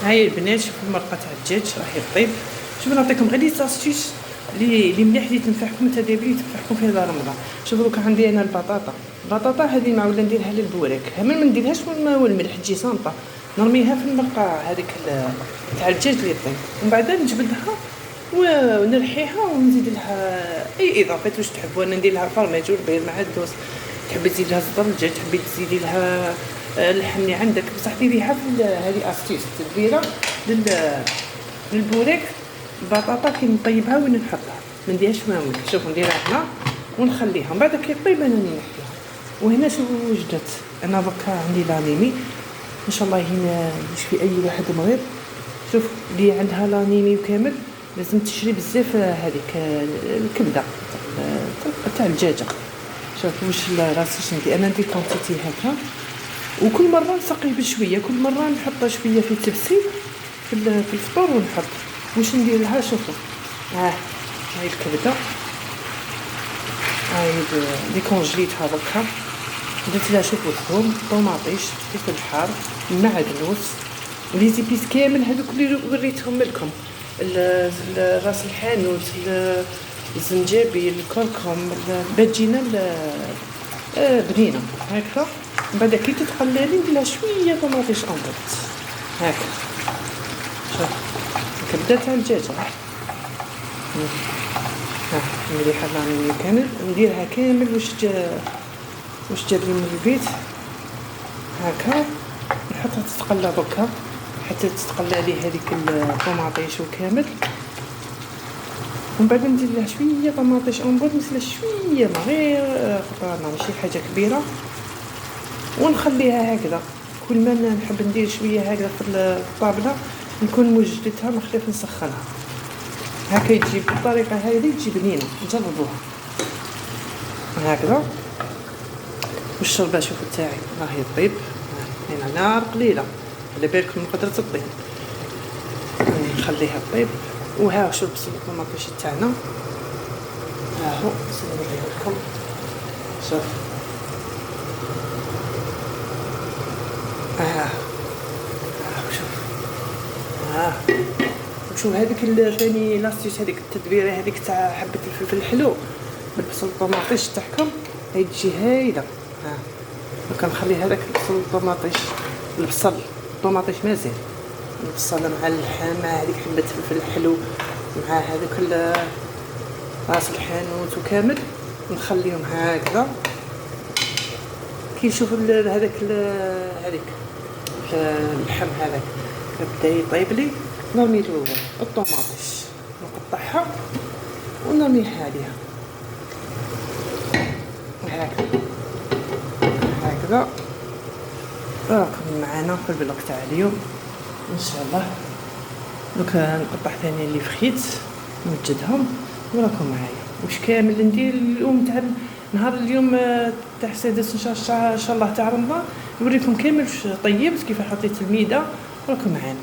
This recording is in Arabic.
هاي البنات شوفوا المرقه تاع الدجاج راهي طيب. شوفوا نعطيكم غير لي ساستيس لي مليح اللي تنفعكم تدابير تنفعكم في هذا رمضان. شوفوا دوكا عندي انا البطاطا هذه معوله نديرها للبوراك، ما نديرهاش والملح تجي صامطه، نرميها في المرقه هذيك تاع الدجاج اللي طيب، ومن بعد نجبدها ونرحيها ونزيد لها اي اضافات واش تحبوا. انا ندير لها فرماج والبيض مع الدوس، تحبي تزيد لها زبر الدجاج، تحبي تزيدي لها اللحم اللي عندك، بصح ديريها في هذه استيس تدبيره للبوراك. البطاطا كي نطيبها وين نحطها ما نديرهاش ما ملح، شوفوا نديرها هنا ونخليها من بعد كي طيب انا نحيها. وهنا شوفوا وجدت انا دركا عندي لانيمي ان شاء الله هنا يشفي اي واحد مريض. شوف اللي عندها لانيمي وكامل لازم تشري بزاف هذيك الكبده تاع الدجاجه. شوف واش راسي ندير انا ندير كونتيتي هكا، وكل مره نسقيه بشويه، كل مره نحط شويه في التبسيل في الفطور ونحط واش ندير لها. شوفوا هاي الكبده هاي دي كونجليتها دركا، درت لها شوفوا الثوم، طوماطيش، فلفل حار، معدنوس ولي زيبيس كامل هذوك اللي وريتهم لكم، راس الحانوت، الزنجبيل، الكركم، الباجينه بنينه هكا. من بعد كي تتقلالي ندير لها شويه طوماطيش امبط هكا. شوف الكبده تاع الدجاجه ها مليحه لاني كامل نديرها كامل واش جاب لي من البيت هكا، نحطها تتقلى دركا حتى تتقلى لي هذيك الطوماطيش وكامل. ومن بعد ندير لها شويه طوماطيش امبوط مثل شويه ما غير قطرانه ماشي حاجه كبيره، ونخليها هكذا. كل ما نحب ندير شويه هكذا في الطابله نكون موجدتها ما خليت نسخنها هكا يجي بالطريقه هذه تجي بنينه. جربوها هكذا. والشوربه شوفوا تاعي راهي طيب، هنا نار قليله على بالكم قدرت تطيب، نخليها طيب. وها شوف بصل الطوماطيش تاعنا ها هو نوريه لكم. شوف شوف هذيك ثاني لاستيس هذيك التدبيره هذيك تاع حبه الفلفل الحلو بالبصل الطوماطيش تاعكم هاي تجي هايله. ها كنخلي هذاك البصل الطوماطيش البصل الطوماطيش مازال البصل مع اللحم مع هذيك حبه الفلفل الحلو مع هذوك راس الحانوت وكامل نخليهم هكذا. كي نشوف هذاك اللحم هذاك بدا يطيب لي نرمي له الطوماطيش نقطعها ونرميها عليها هكذا. راكم معنا في البلوك تاع اليوم ان شاء الله. دوك نقطع ثاني اللي فخيت نوجدهم وراكم معايا واش كامل ندير اليوم تاع نهار اليوم تاع السادس ان شاء الله تاع رمضان. نوريكم كامل واش طيبت كيف حطيت الميده. راكم معانا.